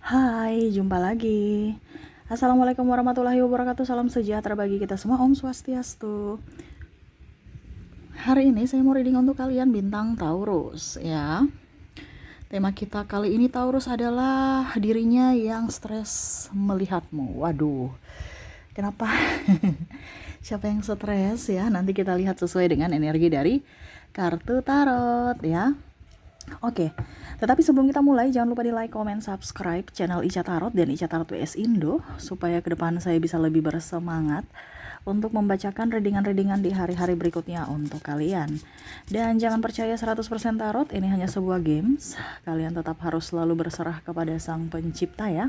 Hai, jumpa lagi. Assalamualaikum warahmatullahi wabarakatuh. Salam sejahtera bagi kita semua. Om Swastiastu. Hari ini saya mau reading untuk kalian bintang Taurus ya. Tema kita kali ini Taurus adalah dirinya yang stres melihatmu. Waduh, kenapa? Siapa yang stres ya? Nanti kita lihat sesuai dengan energi dari kartu tarot ya. Oke, tetapi sebelum kita mulai, jangan lupa di like, comment, subscribe channel Ica Tarot dan Ica Tarot WS Indo, supaya ke depan saya bisa lebih bersemangat untuk membacakan readingan-readingan di hari-hari berikutnya untuk kalian. Dan jangan percaya 100% tarot, ini hanya sebuah games. Kalian tetap harus selalu berserah kepada sang pencipta ya.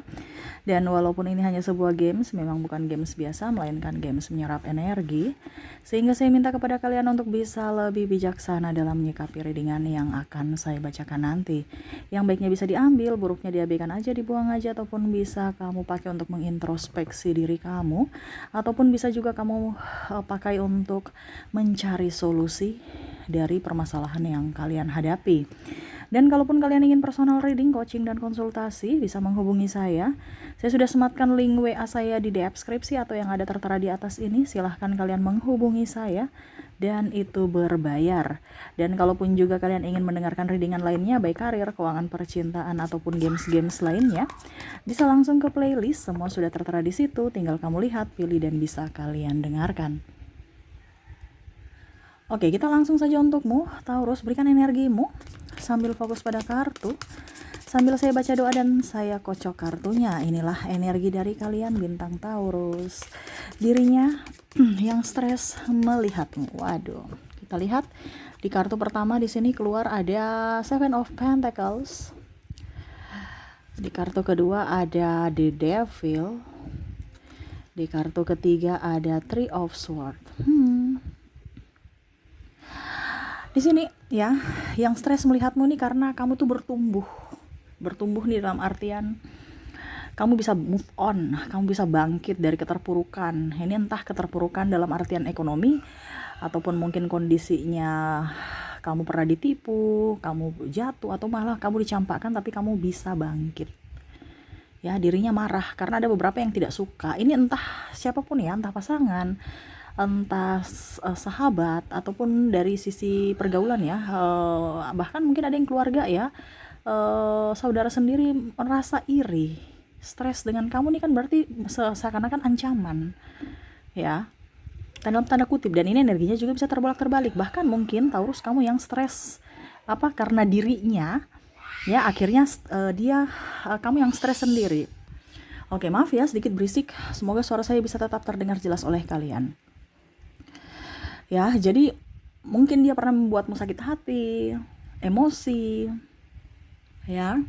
Dan walaupun ini hanya sebuah games, memang bukan games biasa, melainkan games menyerap energi. Sehingga saya minta kepada kalian untuk bisa lebih bijaksana dalam menyikapi readingan yang akan saya bacakan nanti. Yang baiknya bisa diambil, buruknya diabaikan aja, dibuang aja, ataupun bisa kamu pakai untuk mengintrospeksi diri kamu, ataupun bisa juga kamu pakai untuk mencari solusi dari permasalahan yang kalian hadapi. Dan kalaupun kalian ingin personal reading, coaching, dan konsultasi, bisa menghubungi saya. Saya sudah sematkan link WA saya di deskripsi atau yang ada tertera di atas ini. Silahkan kalian menghubungi saya, dan itu berbayar. Dan kalaupun juga kalian ingin mendengarkan readingan lainnya, baik karir, keuangan, percintaan, ataupun games-games lainnya, bisa langsung ke playlist. Semua sudah tertera di situ, tinggal kamu lihat, pilih, dan bisa kalian dengarkan. Oke, kita langsung saja untukmu, Taurus. Berikan energimu sambil fokus pada kartu. Sambil saya baca doa dan saya kocok kartunya. Inilah energi dari kalian bintang Taurus. Dirinya yang stres melihatmu. Waduh, kita lihat di kartu pertama di sini keluar ada Seven of Pentacles. Di kartu kedua ada The Devil. Di kartu ketiga ada Three of Swords. Di sini ya, yang stres melihatmu nih karena kamu tuh bertumbuh nih dalam artian kamu bisa move on, kamu bisa bangkit dari keterpurukan. Ini entah keterpurukan dalam artian ekonomi, ataupun mungkin kondisinya kamu pernah ditipu, kamu jatuh, atau malah kamu dicampakkan tapi kamu bisa bangkit. Ya, dirinya marah karena ada beberapa yang tidak suka. Ini entah siapapun ya, entah pasangan, entah sahabat, ataupun dari sisi pergaulan ya, bahkan mungkin ada yang keluarga ya, saudara sendiri merasa iri, stres dengan kamu nih, kan berarti seakan-akan ancaman ya, tanda kutip. Dan ini energinya juga bisa terbolak-terbalik. Bahkan mungkin Taurus kamu yang stres karena dirinya ya, akhirnya kamu yang stres sendiri. Oke, maaf ya sedikit berisik, semoga suara saya bisa tetap terdengar jelas oleh kalian. Ya, jadi mungkin dia pernah membuatmu sakit hati, emosi, ya,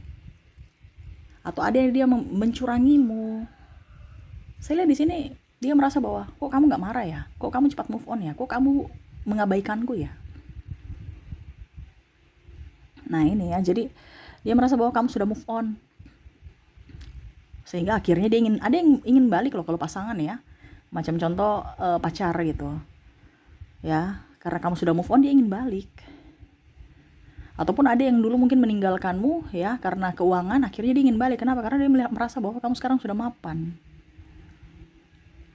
atau ada yang dia mencurangimu. Saya lihat di sini dia merasa bahwa kok kamu nggak marah ya, kok kamu cepat move on ya, kok kamu mengabaikanku ya. Nah ini ya, jadi dia merasa bahwa kamu sudah move on, sehingga akhirnya ada yang ingin balik loh kalau pasangan ya, macam contoh pacar gitu ya, karena kamu sudah move on dia ingin balik. Ataupun ada yang dulu mungkin meninggalkanmu ya karena keuangan, akhirnya dia ingin balik. Kenapa? Karena dia merasa bahwa kamu sekarang sudah mapan,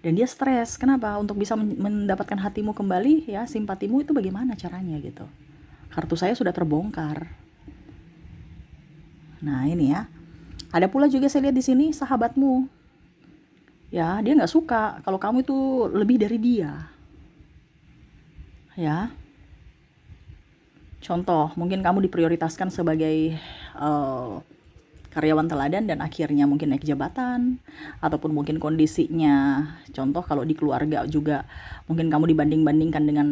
dan dia stres. Kenapa? Untuk bisa mendapatkan hatimu kembali ya, simpatimu, itu bagaimana caranya gitu. Kartu saya sudah terbongkar. Nah ini ya, ada pula juga saya lihat di sini sahabatmu ya, dia nggak suka kalau kamu itu lebih dari dia ya. Contoh, mungkin kamu diprioritaskan sebagai karyawan teladan dan akhirnya mungkin naik jabatan, ataupun mungkin kondisinya, contoh kalau di keluarga juga mungkin kamu dibanding-bandingkan dengan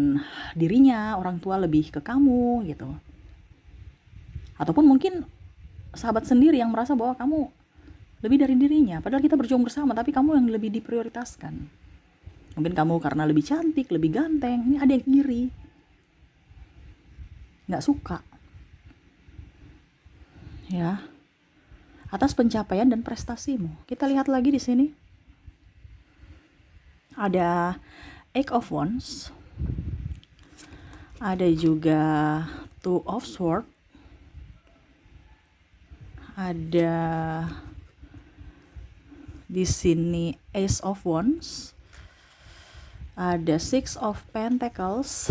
dirinya, orang tua lebih ke kamu gitu. Ataupun mungkin sahabat sendiri yang merasa bahwa kamu lebih dari dirinya, padahal kita berjuang bersama tapi kamu yang lebih diprioritaskan. Mungkin kamu karena lebih cantik, lebih ganteng, ini ada yang iri, nggak suka ya atas pencapaian dan prestasimu. Kita lihat lagi di sini ada Eight of Wands, ada juga Two of Swords, ada Di sini Ace of Wands, ada Six of Pentacles,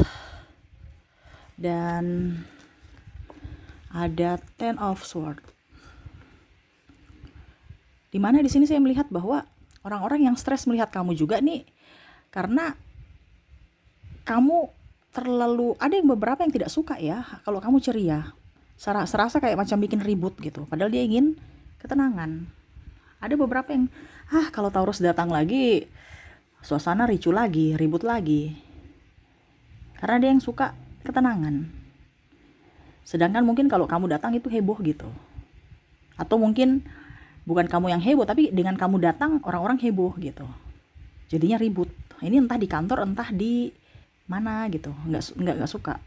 dan ada Ten of Swords. Dimana di sini saya melihat bahwa orang-orang yang stres melihat kamu juga nih, karena kamu terlalu, ada yang beberapa yang tidak suka ya kalau kamu ceria, serasa kayak macam bikin ribut gitu, padahal dia ingin ketenangan. Ada beberapa yang kalau Taurus datang lagi suasana ricu lagi, ribut lagi, karena dia yang suka ketenangan. Sedangkan mungkin kalau kamu datang itu heboh gitu, atau mungkin bukan kamu yang heboh, tapi dengan kamu datang orang-orang heboh gitu, jadinya ribut. Ini entah di kantor entah di mana gitu, nggak suka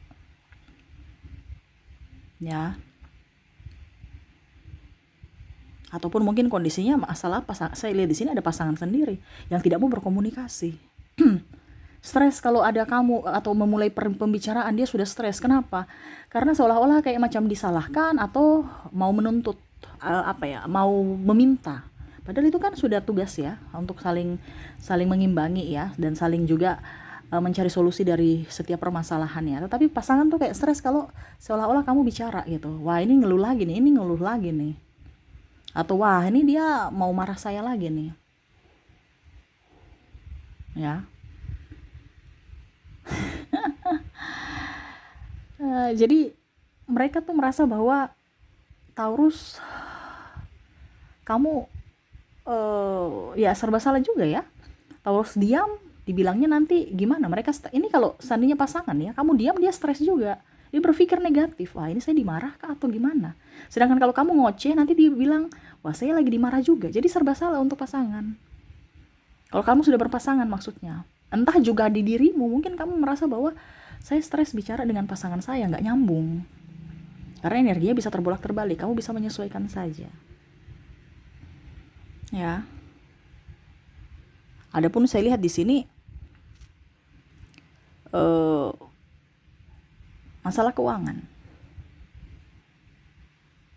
ya. Ataupun mungkin kondisinya masalah saya lihat di sini ada pasangan sendiri yang tidak mau berkomunikasi. Stres kalau ada kamu atau memulai pembicaraan, dia sudah stres. Kenapa? Karena seolah-olah kayak macam disalahkan atau mau menuntut, mau meminta. Padahal itu kan sudah tugas ya, untuk saling mengimbangi ya, dan saling juga mencari solusi dari setiap permasalahannya. Tetapi pasangan tuh kayak stres kalau seolah-olah kamu bicara gitu. Wah, ini ngeluh lagi nih, ini ngeluh lagi nih. Atau wah, ini dia mau marah saya lagi nih. Ya. Jadi mereka tuh merasa bahwa Taurus, kamu ya serba salah juga ya. Taurus diam, dibilangnya nanti gimana. Mereka ini kalau seandainya pasangan ya, kamu diam, dia stres juga. Dia berpikir negatif, wah ini saya dimarah kah atau gimana. Sedangkan kalau kamu ngoceh, nanti dia bilang, wah saya lagi dimarah juga. Jadi serba salah untuk pasangan. Kalau kamu sudah berpasangan maksudnya. Entah juga di dirimu, mungkin kamu merasa bahwa saya stres bicara dengan pasangan saya, nggak nyambung. Karena energinya bisa terbolak-terbalik, kamu bisa menyesuaikan saja. Ya. Adapun saya lihat di sini masalah keuangan.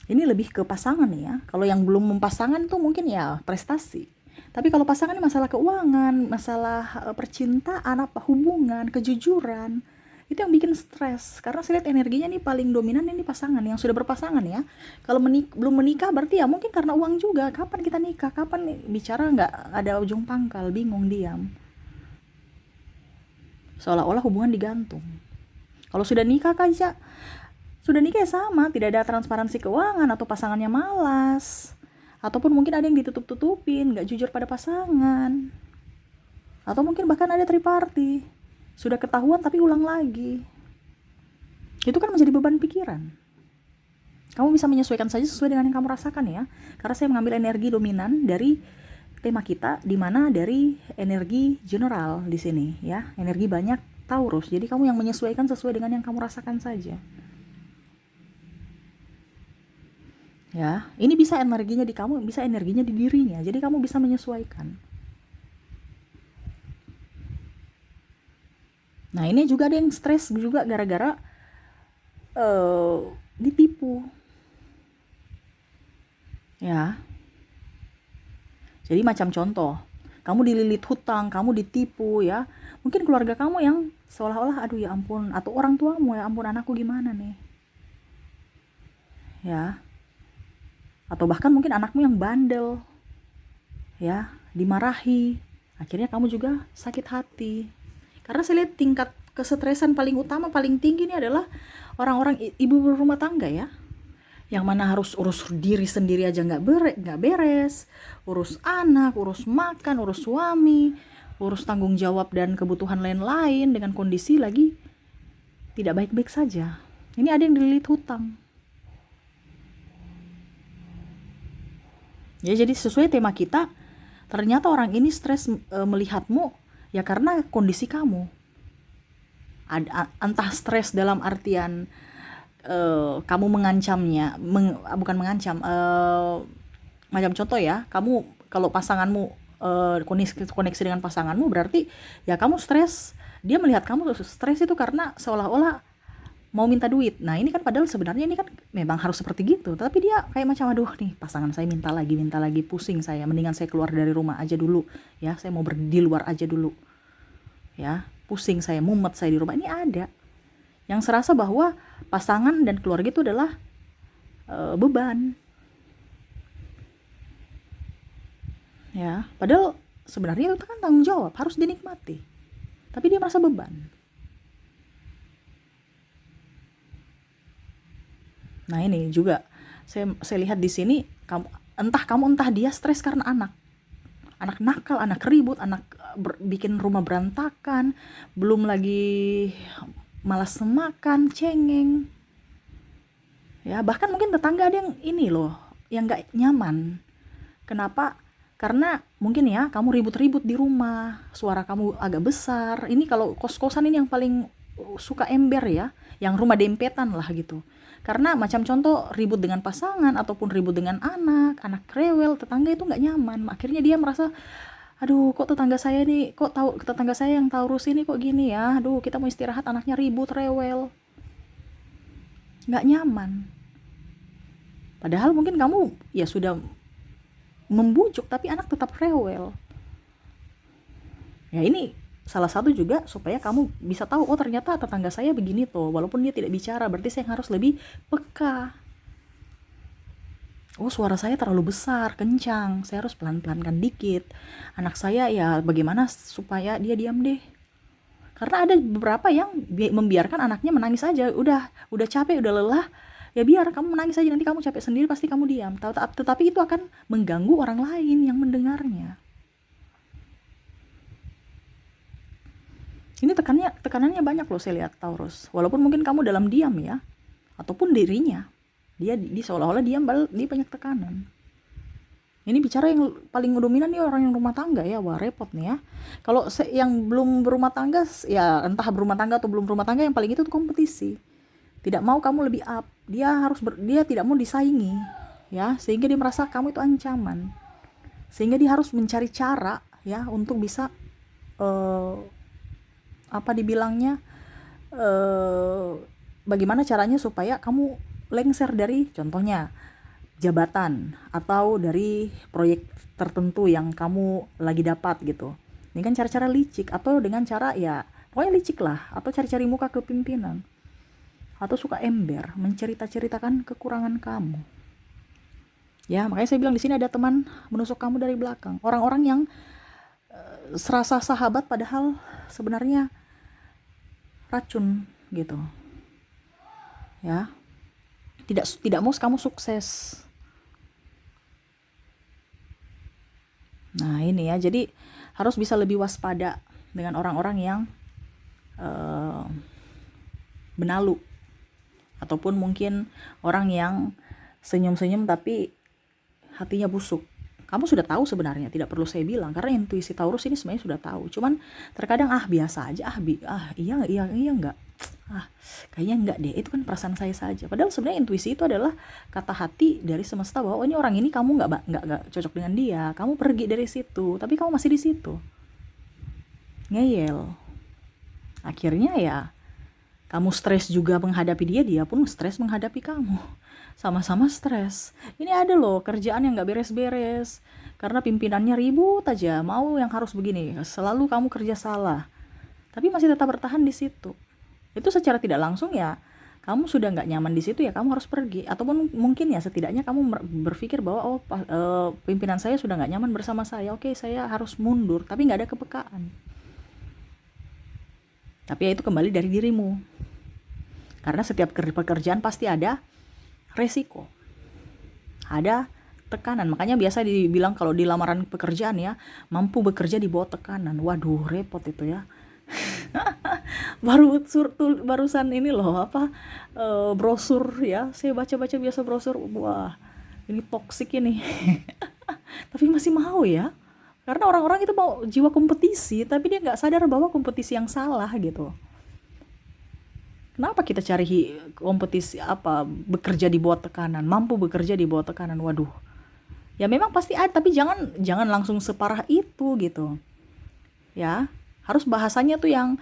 Ini lebih ke pasangan ya. Kalau yang belum mempasangan tuh mungkin ya prestasi. Tapi kalau pasangan ini masalah keuangan, masalah percintaan, hubungan, kejujuran, itu yang bikin stres. Karena saya lihat energinya nih paling dominan ini pasangan yang sudah berpasangan ya. Kalau belum menikah berarti ya mungkin karena uang juga. Kapan kita nikah? Kapan bicara nggak ada ujung pangkal, bingung, diam. Seolah-olah hubungan digantung. Kalau sudah nikah aja, sudah nikah ya sama, tidak ada transparansi keuangan atau pasangannya malas. Ataupun mungkin ada yang ditutup-tutupin, nggak jujur pada pasangan. Atau mungkin bahkan ada triparty. Sudah ketahuan tapi ulang lagi. Itu kan menjadi beban pikiran. Kamu bisa menyesuaikan saja sesuai dengan yang kamu rasakan ya. Karena saya mengambil energi dominan dari tema kita, di mana dari energi general di sini ya. Energi banyak Taurus. Jadi kamu yang menyesuaikan sesuai dengan yang kamu rasakan saja. Ya, ini bisa energinya di kamu, bisa energinya di dirinya. Jadi kamu bisa menyesuaikan. Nah, ini juga ada yang stres juga gara-gara ditipu. Ya. Jadi macam contoh, kamu dililit hutang, kamu ditipu ya. Mungkin keluarga kamu yang seolah-olah aduh ya ampun, atau orang tuamu ya ampun anakku gimana nih. Ya. Atau bahkan mungkin anakmu yang bandel. Ya, dimarahi. Akhirnya kamu juga sakit hati. Karena saya lihat tingkat kesetresan paling utama, paling tinggi ini adalah orang-orang ibu berumah tangga ya. Yang mana harus urus diri sendiri aja nggak beres, urus anak, urus makan, urus suami, urus tanggung jawab dan kebutuhan lain-lain, dengan kondisi lagi tidak baik-baik saja. Ini ada yang dililit hutang. Ya, jadi sesuai tema kita, ternyata orang ini stres melihatmu ya karena kondisi kamu. Entah stres dalam artian kamu mengancamnya, bukan mengancam, macam contoh ya, kamu kalau pasanganmu koneksi dengan pasanganmu berarti ya kamu stres. Dia melihat kamu stres itu karena seolah-olah mau minta duit. Nah ini kan padahal sebenarnya ini kan memang harus seperti gitu, tapi dia kayak macam aduh nih pasangan saya minta lagi, pusing saya, mendingan saya keluar dari rumah aja dulu ya, saya mau di luar aja dulu ya, pusing saya, mumet saya di rumah. Ini ada yang serasa bahwa pasangan dan keluarga itu adalah beban ya, padahal sebenarnya itu kan tanggung jawab, harus dinikmati, tapi dia merasa beban. Nah ini juga saya lihat di sini, kamu entah dia stres karena anak nakal, anak ribut, anak bikin rumah berantakan, belum lagi malas makan, cengeng ya, bahkan mungkin tetangga ada yang ini loh, yang gak nyaman. Kenapa? Karena mungkin ya kamu ribut-ribut di rumah, suara kamu agak besar. Ini kalau kos-kosan ini yang paling suka ember ya, yang rumah dempetan lah gitu. Karena macam contoh ribut dengan pasangan ataupun ribut dengan anak rewel, tetangga itu nggak nyaman. Akhirnya dia merasa, aduh kok tetangga saya nih, kok tahu tetangga saya yang Taurus ini kok gini ya, aduh kita mau istirahat anaknya ribut rewel, nggak nyaman. Padahal mungkin kamu ya sudah membujuk tapi anak tetap rewel. Ya ini salah satu juga supaya kamu bisa tahu, oh ternyata tetangga saya begini tuh, walaupun dia tidak bicara, berarti saya harus lebih peka. Oh suara saya terlalu besar, kencang, saya harus pelan-pelankan dikit. Anak saya ya bagaimana supaya dia diam deh. Karena ada beberapa yang membiarkan anaknya menangis aja, udah capek, udah lelah, ya biar kamu menangis aja, nanti kamu capek sendiri pasti kamu diam. Tetapi itu akan mengganggu orang lain yang mendengarnya. Ini tekanannya banyak loh saya lihat Taurus. Walaupun mungkin kamu dalam diam ya, ataupun dirinya, dia seolah-olah diam, dia banyak tekanan. Ini bicara yang paling dominan nih orang yang rumah tangga ya, wah repot nih ya. Kalau yang belum berumah tangga, ya entah berumah tangga atau belum berumah tangga, yang paling itu tuh kompetisi. Tidak mau kamu lebih up, dia tidak mau disaingi, ya, sehingga dia merasa kamu itu ancaman, sehingga dia harus mencari cara ya untuk bisa apa dibilangnya, bagaimana caranya supaya kamu lengser dari contohnya jabatan atau dari proyek tertentu yang kamu lagi dapat gitu. Ini kan cara-cara licik, atau dengan cara ya pokoknya licik lah, atau cari-cari muka ke pimpinan, atau suka ember, menceritakan kekurangan kamu. Ya, makanya saya bilang di sini ada teman menusuk kamu dari belakang. Orang-orang yang serasa sahabat padahal sebenarnya racun gitu. Ya. Tidak mau kamu sukses. Nah, ini ya. Jadi harus bisa lebih waspada dengan orang-orang yang benalu, ataupun mungkin orang yang senyum-senyum tapi hatinya busuk. Kamu sudah tahu sebenarnya, tidak perlu saya bilang, karena intuisi Taurus ini sebenarnya sudah tahu. Cuman terkadang biasa aja, iya enggak, kayaknya enggak deh, itu kan perasaan saya saja. Padahal sebenarnya intuisi itu adalah kata hati dari semesta bahwa ini orang ini kamu enggak cocok dengan dia, kamu pergi dari situ, tapi kamu masih di situ. Ngeyel. Akhirnya ya kamu stres juga menghadapi dia, dia pun stres menghadapi kamu. Sama-sama stres. Ini ada loh kerjaan yang gak beres-beres karena pimpinannya ribut aja, mau yang harus begini, selalu kamu kerja salah, tapi masih tetap bertahan di situ. Itu secara tidak langsung ya kamu sudah gak nyaman di situ, ya kamu harus pergi. Ataupun mungkin ya setidaknya kamu berpikir bahwa pimpinan saya sudah gak nyaman bersama saya, oke saya harus mundur, tapi gak ada kepekaan. Tapi ya itu kembali dari dirimu, karena setiap pekerjaan pasti ada resiko, ada tekanan. Makanya biasa dibilang kalau di lamaran pekerjaan ya, mampu bekerja di bawah tekanan. Waduh repot itu ya. Barusan ini loh brosur ya, saya baca biasa brosur, wah ini toksik ini. Tapi masih mau ya, karena orang-orang itu mau jiwa kompetisi, tapi dia nggak sadar bahwa kompetisi yang salah gitu. Kenapa kita cari kompetisi bekerja di bawah tekanan, mampu bekerja di bawah tekanan? Waduh. Ya memang pasti ada, tapi jangan langsung separah itu gitu. Ya, harus bahasanya tuh yang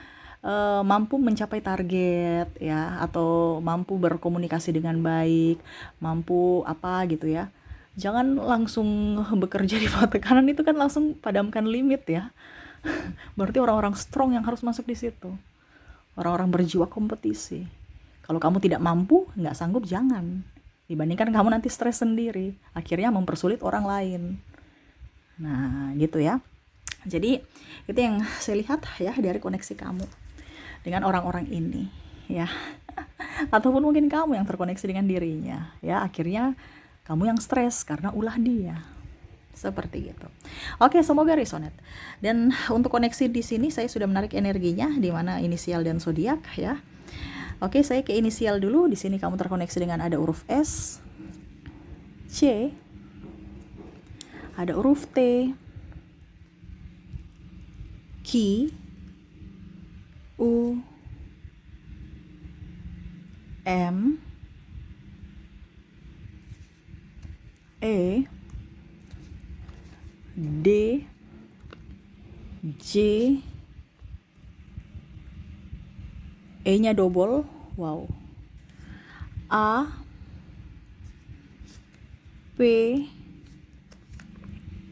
mampu mencapai target ya, atau mampu berkomunikasi dengan baik, mampu apa gitu ya. Jangan langsung bekerja di bawah tekanan, itu kan langsung padamkan limit ya. Berarti orang-orang strong yang harus masuk di situ. Orang-orang berjiwa kompetisi. Kalau kamu tidak mampu, nggak sanggup, jangan. Dibandingkan kamu nanti stres sendiri, akhirnya mempersulit orang lain. Nah, gitu ya. Jadi, itu yang saya lihat ya dari koneksi kamu dengan orang-orang ini, ya. Ataupun mungkin kamu yang terkoneksi dengan dirinya, ya. Akhirnya kamu yang stres karena ulah dia. Seperti itu. Oke, semoga resonate. Dan untuk koneksi di sini saya sudah menarik energinya di mana inisial dan zodiak ya. Oke, saya ke inisial dulu. Di sini kamu terkoneksi dengan ada huruf S, C, ada huruf T, Q, U, M, E, D, J, E-nya double, wow, A, P,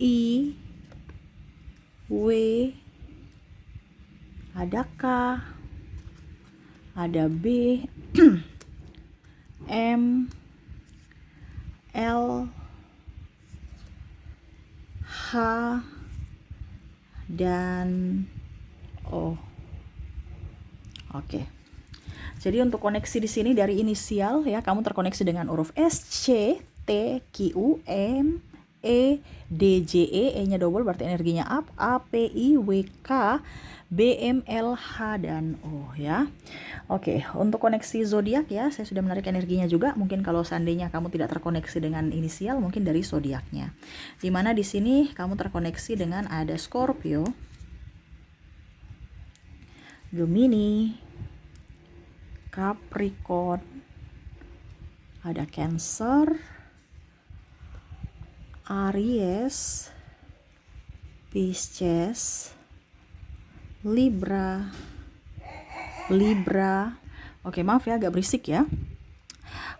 I, W, ada K, ada B, M, L, H, dan O. Oke. Jadi untuk koneksi di sini dari inisial ya, kamu terkoneksi dengan huruf S, C, T, Q, U, M, E, D, J, E-nya double berarti energinya up, A, P, I, W, K, B, M, L, H, dan O ya. Oke, untuk koneksi zodiak ya, saya sudah menarik energinya juga. Mungkin kalau seandainya kamu tidak terkoneksi dengan inisial, mungkin dari zodiaknya. Dimana di sini kamu terkoneksi dengan ada Scorpio, Gemini, Capricorn, ada Cancer, Aries, Pisces, Libra. Oke, maaf ya agak berisik ya.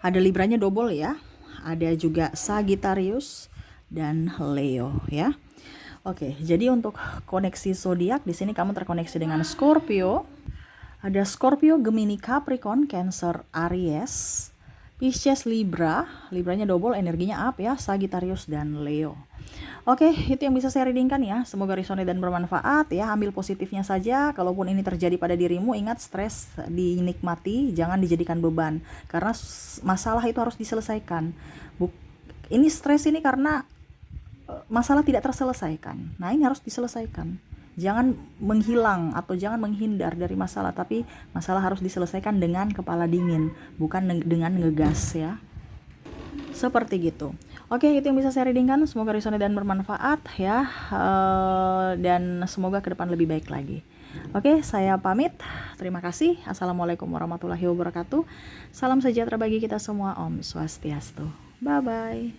Ada Libranya double ya. Ada juga Sagittarius dan Leo ya. Oke, jadi untuk koneksi zodiak di sini kamu terkoneksi dengan Scorpio. Ada Scorpio, Gemini, Capricorn, Cancer, Aries, Pisces, Libranya double, energinya up ya, Sagittarius dan Leo. Oke, itu yang bisa saya readingkan ya. Semoga resonate dan bermanfaat ya. Ambil positifnya saja. Kalaupun ini terjadi pada dirimu, ingat stres dinikmati, jangan dijadikan beban. Karena masalah itu harus diselesaikan. Ini stres ini karena masalah tidak terselesaikan. Nah, ini harus diselesaikan. Jangan menghilang atau jangan menghindar dari masalah, tapi masalah harus diselesaikan dengan kepala dingin, bukan dengan ngegas ya. Seperti gitu. Oke, itu yang bisa saya readingkan. Semoga resonate dan bermanfaat ya. Dan semoga ke depan lebih baik lagi. Oke, saya pamit. Terima kasih. Assalamualaikum warahmatullahi wabarakatuh. Salam sejahtera bagi kita semua. Om Swastiastu. Bye-bye.